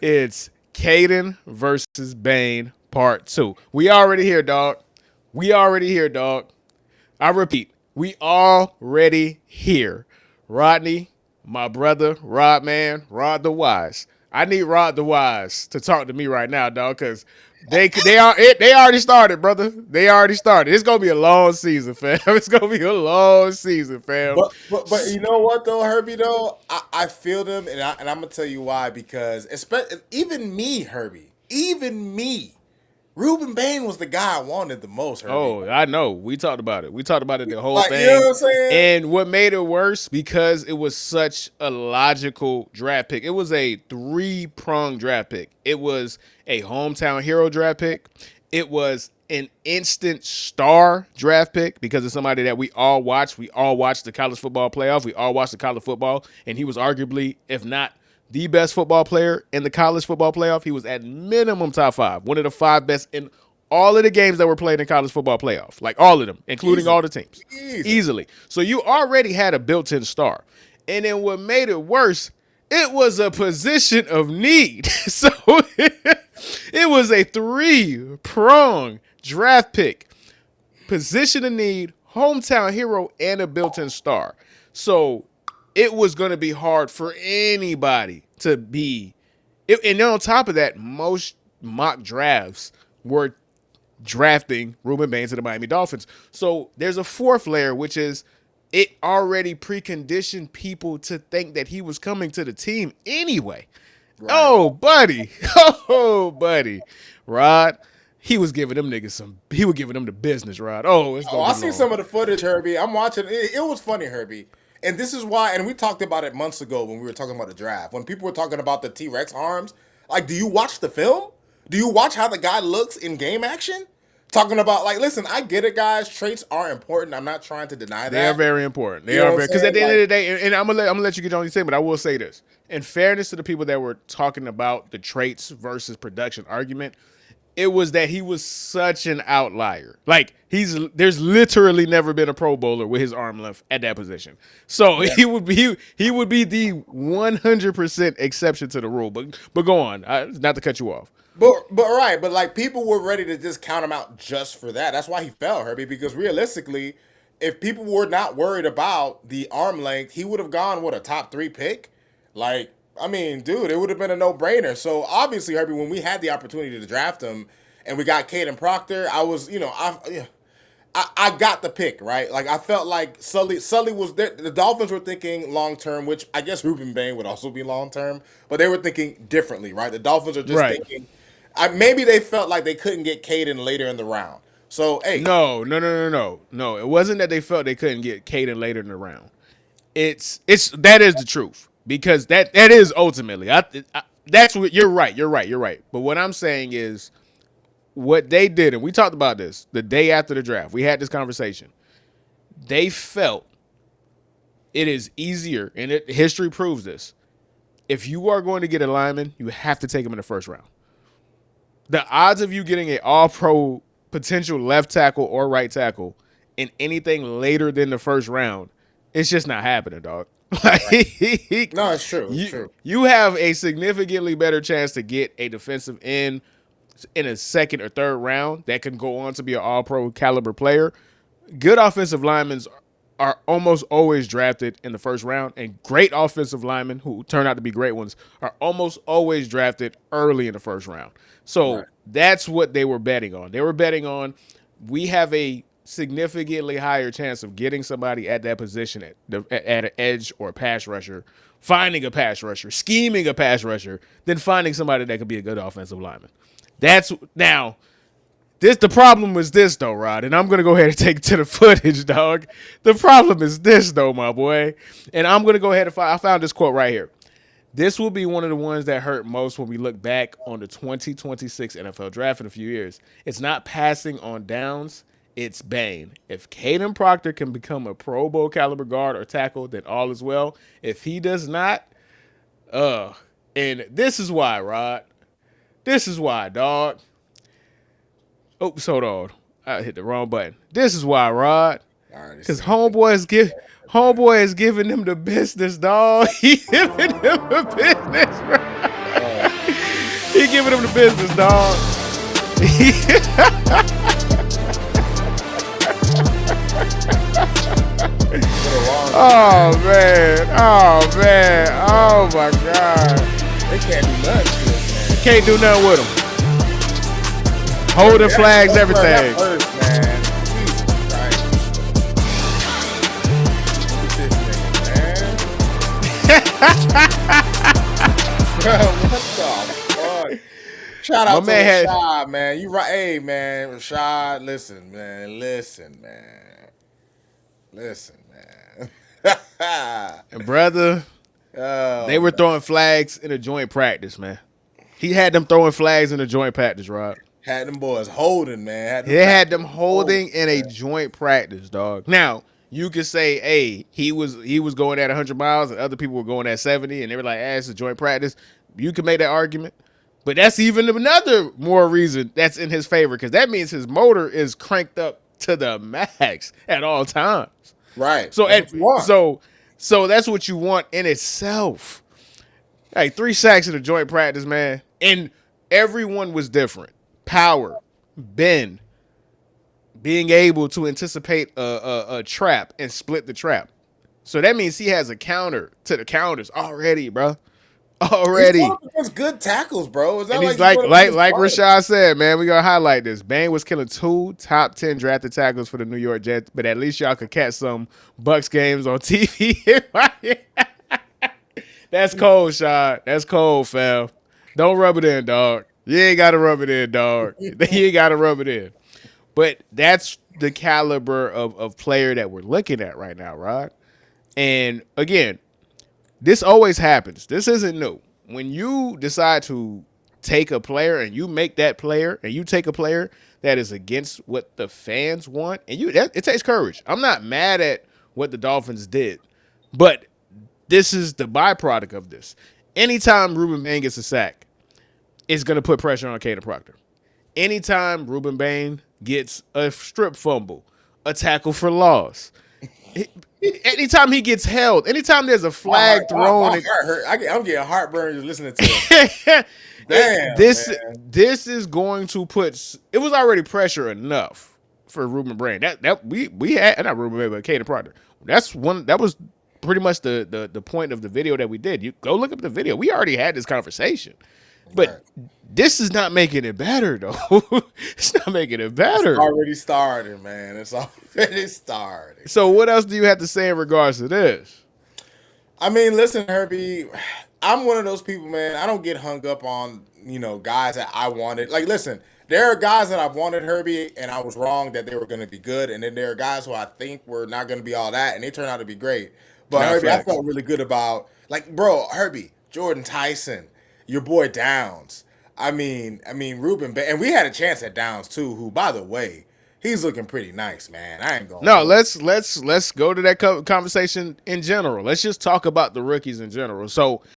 It's Kadyn versus Bain part 2. We already here, dog. We already here, dog. I repeat, we already here. Rodney, my brother, Rod man, Rod the Wise. I need Rod the Wise to talk to me right now, dog, because they already started, brother. They already started. It's gonna be a long season, fam. It's gonna be a long season, fam. But you know what though, Herbie though, I feel them, and I'm gonna tell you why, because even me, Herbie, even me, Ruben Bain was the guy I wanted the most, Herbie. Oh, I know. We talked about it. We talked about it the whole Like, you know thing. what I'm saying? And what made it worse, because it was such a logical draft pick. It was a three-pronged draft pick. It was a hometown hero draft pick. It was an instant star draft pick because it's somebody that we all watch. We all watched the college football playoff. We all watched the college football. And he was arguably, if not the best football player in the college football playoff, he was at minimum top 5. One of the 5 best in all of the games that were played in college football playoff, like all of them, including Easily. all the teams, easily. So you already had a built-in star. And then what made it worse, it was a position of need. So it was a 3-prong draft pick, position of need, hometown hero, and a built-in star. So it was going to be hard for anybody to be. And then on top of that, most mock drafts were drafting Rueben Bain to the Miami Dolphins. So there's a fourth layer, which is it already preconditioned people to think that he was coming to the team anyway. Right. Oh, buddy. Oh, buddy. Rod, he was giving them niggas he was giving them the business, Rod. Oh, it's going I to be see long. some of the footage, Herbie. I'm watching. It was funny, Herbie. And this is why, and we talked about it months ago when we were talking about the draft. When people were talking about the T-Rex arms, like, do you watch the film? Do you watch how the guy looks in game action? Talking about, like, listen, I get it, guys. Traits are important. I'm not trying to deny They are that. very important. They You know are what I'm very, because at saying? the end of Like, the day, and I'm gonna let you get on your thing, but I will say this: in fairness to the people that were talking about the traits versus production argument, it was that he was such an outlier. Like there's literally never been a Pro Bowler with his arm length at that position. So yeah. he would be the 100% exception to the rule. But go on, not to cut you off. But right, but like people were ready to just count him out just for that. That's why he fell, Herbie. Because realistically, if people were not worried about the arm length, he would have gone with a top 3 pick. Like, I mean, dude, it would have been a no brainer. So obviously, Herbie, when we had the opportunity to draft him, and we got Kadyn Proctor, I was, I got the pick, right? Like I felt like Sully was there. The Dolphins were thinking long term, which I guess Ruben Bain would also be long term, but they were thinking differently, right? The Dolphins are just Right. thinking. Maybe they felt like they couldn't get Kadyn later in the round. So hey, No. It wasn't that they felt they couldn't get Kadyn later in the round. It's that is the truth because that is ultimately that's what you're right. But what I'm saying is what they did, and we talked about this the day after the draft. We had this conversation. They felt it is easier, and history proves this. If you are going to get a lineman, you have to take him in the first round. The odds of you getting an all-pro potential left tackle or right tackle in anything later than the first round, it's just not happening, dog. Like, no, it's true. It's true. You have a significantly better chance to get a defensive end in a second or third round that can go on to be an all-pro caliber player. Good offensive linemen are almost always drafted in the first round, and great offensive linemen who turn out to be great ones are almost always drafted early in the first round. So that's what they were betting on. They were betting on we have a significantly higher chance of getting somebody at that position at an edge or a pass rusher, finding a pass rusher, scheming a pass rusher, than finding somebody that could be a good offensive lineman. That's now. The problem was this though, Rod, and I'm gonna go ahead and take it to the footage, dog. The problem is this though, my boy, and I'm gonna go ahead and I found this quote right here. This will be one of the ones that hurt most when we look back on the 2026 NFL draft in a few years. It's not passing on downs, it's Bain. If Kadyn Proctor can become a Pro Bowl caliber guard or tackle, then all is well. If he does not, and this is why, Rod. This is why, dog. Oops, hold on. I hit the wrong button. This is why, Rod. Because homeboy is giving them the business, dog. He giving them the business, bro. giving him the business, dog. Oh man. Oh man. Oh my God. They can't do nothing to us, man. Can't do nothing with him. Holding flags, everything. First, man. Jesus Christ. Look at this nigga, man. Bro, what the fuck? Shout out to Rashad, man. You right. Hey, man. Rashad, listen, man. Listen, man. And brother, they were throwing flags in a joint practice, man. He had them throwing flags in a joint practice, Rob. Had them boys holding, man. They had them holding in a joint practice, dog. Now, you could say, hey, he was going at 100 miles and other people were going at 70, and they were like, it's a joint practice. You can make that argument. But that's even another more reason that's in his favor, because that means his motor is cranked up to the max at all times. Right. So so that's what you want in itself. Like 3 sacks in a joint practice, man. And everyone was different. Power, bend, being able to anticipate a trap and split the trap. So that means he has a counter to the counters already, bro. Already. It's good tackles, bro. Is that and he's like Rashad said, man, we gonna highlight this. Bain was killing 2 top 10 drafted tackles for the New York Jets, but at least y'all could catch some Bucs games on TV. That's cold, Shad. That's cold, fam. Don't rub it in, dog. You ain't gotta rub it in, dog. You ain't gotta rub it in. But that's the caliber of player that we're looking at right now, Rod. And again, this always happens. This isn't new. When you decide to take a player and you make that player and you take a player that is against what the fans want, and it takes courage. I'm not mad at what the Dolphins did, but this is the byproduct of this. Anytime Rueben Bain gets a sack, it's going to put pressure on Kadyn Proctor. Anytime Rueben Bain gets a strip fumble, a tackle for loss, anytime he gets held, anytime there's a flag thrown. I'm getting heartburn just listening to him. Damn, this is going to put. It was already pressure enough for Rueben Bain. That we had not Rueben Bain, but Kadyn Proctor. That was pretty much the point of the video that we did. You go look up the video. We already had this conversation. But this is not making it better, though. It's not making it better. It's already started, man. It's already started. So what else do you have to say in regards to this? I mean, listen, Herbie, I'm one of those people, man. I don't get hung up on, guys that I wanted. Like, listen, there are guys that I've wanted, Herbie, and I was wrong that they were going to be good. And then there are guys who I think were not going to be all that, and they turned out to be great. But, Herbie, I felt really good about, Herbie, Jordan Tyson, your boy Downs. I mean, Rueben Bain, and we had a chance at Downs too. Who, by the way, he's looking pretty nice, man. I ain't going. No, let's go to that conversation in general. Let's just talk about the rookies in general. So